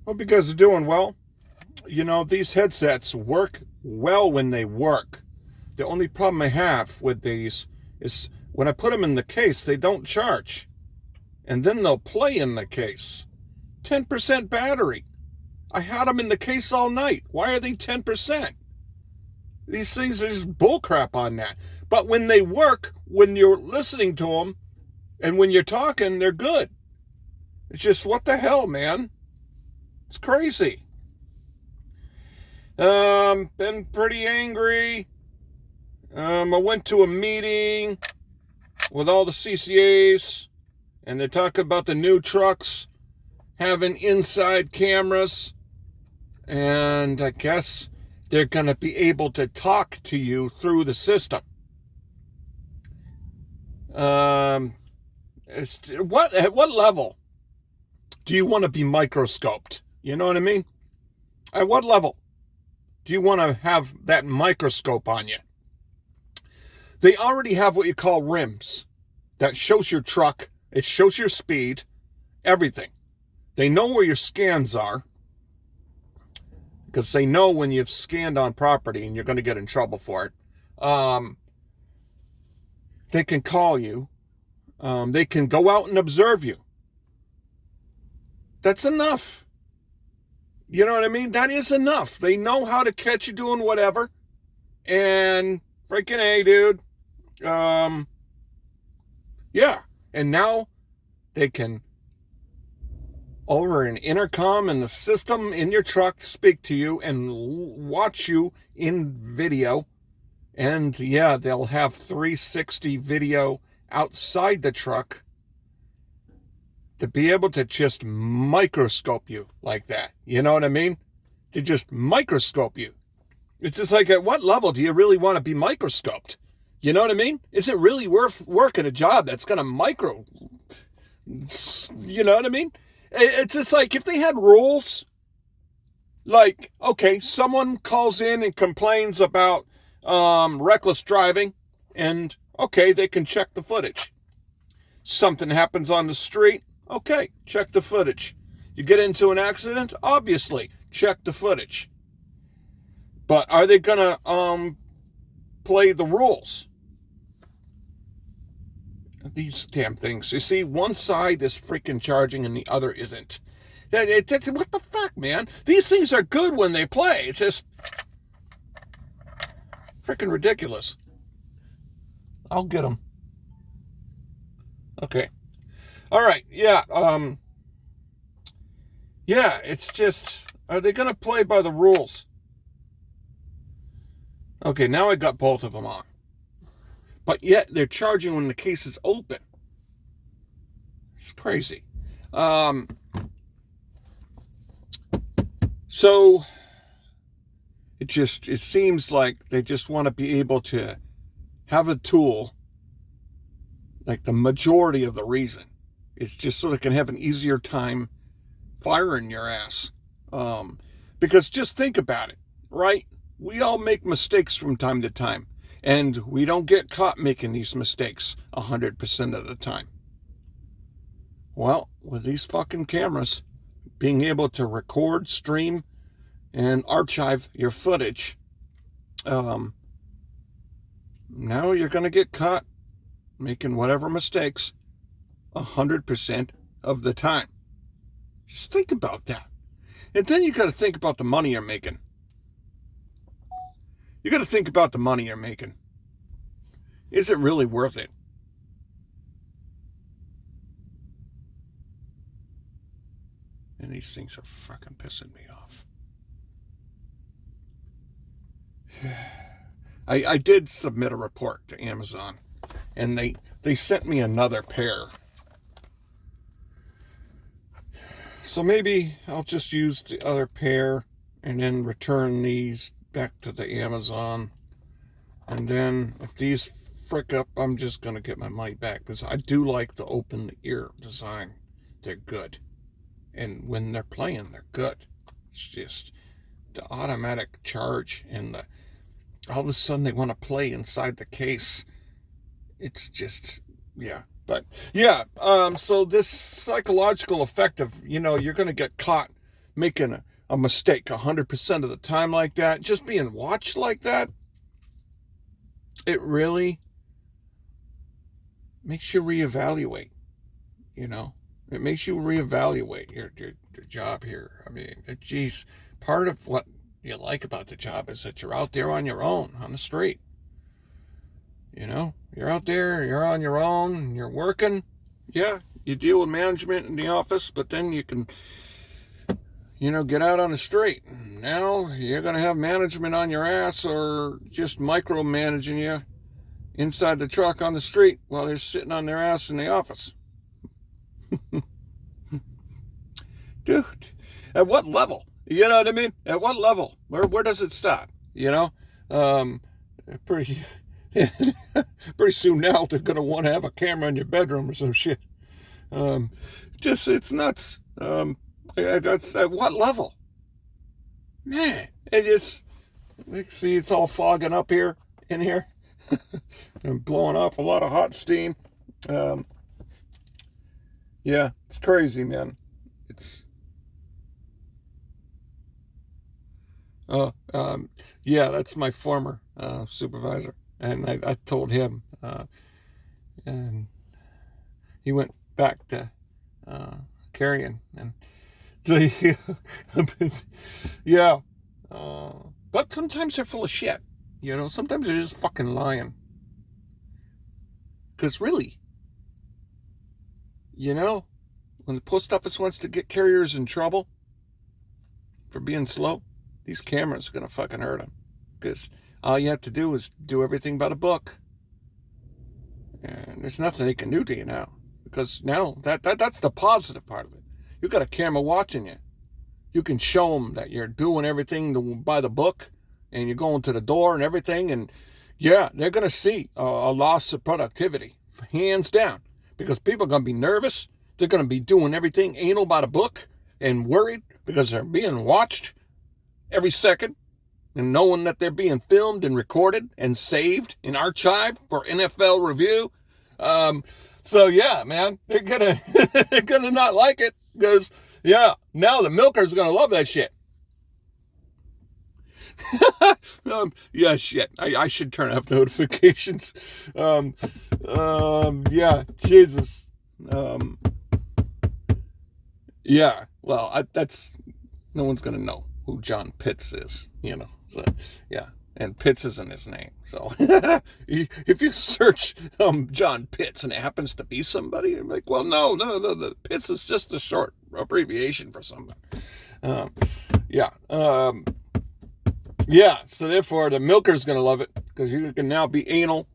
Hope you guys are doing well. You know, these headsets work well when they work. The only problem I have with these is when I put them in the case, they don't charge. And then they'll play in the case. 10% battery. I had them in the case all night. Why are they 10%? These things are just bullcrap on that. But when they work, when you're listening to them, and when you're talking, they're good. It's just, what the hell, man? It's crazy. Been pretty angry. I went to a meeting with all the CCAs, and they're talking about the new trucks having inside cameras, and I guess they're going to be able to talk to you through the system. At what level do you want to be microscoped? You know what I mean? At what level do you want to have that microscope on you? They already have what you call rims that shows your truck. It shows your speed, everything. They know where your scans are because they know when you've scanned on property and you're going to get in trouble for it. They can call you. They can go out and observe you. That's enough. You know what I mean? That is enough. They know how to catch you doing whatever. And freaking A, dude. Yeah. And now they can, over an intercom in the system in your truck, speak to you and watch you in video. And yeah, they'll have 360 video outside the truck to be able to just microscope you like that. You know what I mean? To just microscope you. It's just like, at what level do you really want to be microscoped? You know what I mean? Is it really worth working a job that's going to you know what I mean? It's just like, if they had rules, like, okay, someone calls in and complains about reckless driving, and okay, they can check the footage. Something happens on the street, okay, check the footage. You get into an accident, obviously, check the footage. But are they gonna play the rules? These damn things. You see, one side is freaking charging and the other isn't. What the fuck, man? These things are good when they play. It's just freaking ridiculous. I'll get them. Okay. All right. Yeah. Yeah, it's just, are they going to play by the rules? Okay, now I got both of them on. But yet they're charging when the case is open. It's crazy. So it seems like they just want to be able to have a tool, like the majority of the reason. It's just so they can have an easier time firing your ass. Because just think about it, right? We all make mistakes from time to time. And we don't get caught making these mistakes 100% of the time. Well, with these fucking cameras, being able to record, stream, and archive your footage, now you're going to get caught making whatever mistakes 100% of the time. Just think about that. And then you got to think about the money you're making. You got to think about the money you're making. Is it really worth it? And these things are fucking pissing me off. I did submit a report to Amazon, and they sent me another pair. So maybe I'll just use the other pair and then return these back to the Amazon. And then if these frick up, I'm just going to get my money back, because I do like the open ear design. They're good. And when they're playing, they're good. It's just the automatic charge and all of a sudden they want to play inside the case. It's just, yeah. But yeah, so this psychological effect of, you're going to get caught making a mistake 100% of the time like that, just being watched like that, it really makes you reevaluate, you know? It makes you reevaluate your job here. I mean, geez, part of what you like about the job is that you're out there on your own, on the street. You know, you're out there, you're on your own, you're working. Yeah, you deal with management in the office, but then you can, you know, get out on the street. Now you're going to have management on your ass or just micromanaging you inside the truck on the street while they're sitting on their ass in the office. Dude, at what level? You know what I mean? At what level? Where does it stop? You know? Pretty soon now they're going to want to have a camera in your bedroom or some shit. Just, it's nuts. That's at what level? Man, it just, see, it's all fogging up in here. And blowing off a lot of hot steam. Yeah, it's crazy, man. It's, yeah, that's my former supervisor. And I told him, and he went back to carrying. And so, yeah. But sometimes they're full of shit. You know, sometimes they're just fucking lying. Because really, you know, when the post office wants to get carriers in trouble for being slow, these cameras are going to fucking hurt them. Because all you have to do is do everything by the book. And there's nothing they can do to you now. Because now, that's the positive part of it. You got a camera watching you. You can show them that you're doing everything by the book. And you're going to the door and everything. And yeah, they're going to see a loss of productivity. Hands down. Because people are going to be nervous. They're going to be doing everything anal by the book. And worried because they're being watched every second. And knowing that they're being filmed and recorded and saved and archived for NFL review. So yeah, man, they're gonna not like it. Because, yeah, now the milkers are going to love that shit. Yeah, shit. I should turn off notifications. Yeah, Jesus. Yeah, well, that's, no one's going to know who John Pitts is, you know. So, yeah, and Pitts isn't his name. So, if you search John Pitts and it happens to be somebody, you're like, well, no, the Pitts is just a short abbreviation for somebody. Yeah. Yeah, so therefore the milker's going to love it because you can now be anal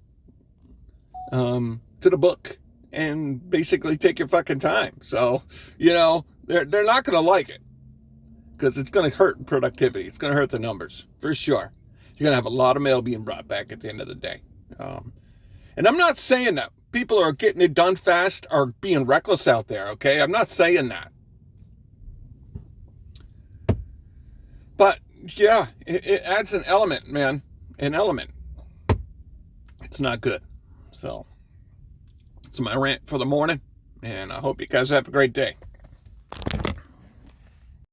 to the book and basically take your fucking time. So, you know, they're not going to like it because it's going to hurt productivity. It's going to hurt the numbers for sure. You're going to have a lot of mail being brought back at the end of the day. And I'm not saying that people are getting it done fast or being reckless out there, okay? I'm not saying that. But yeah, it adds an element, man. An element. It's not good. So, it's my rant for the morning. And I hope you guys have a great day.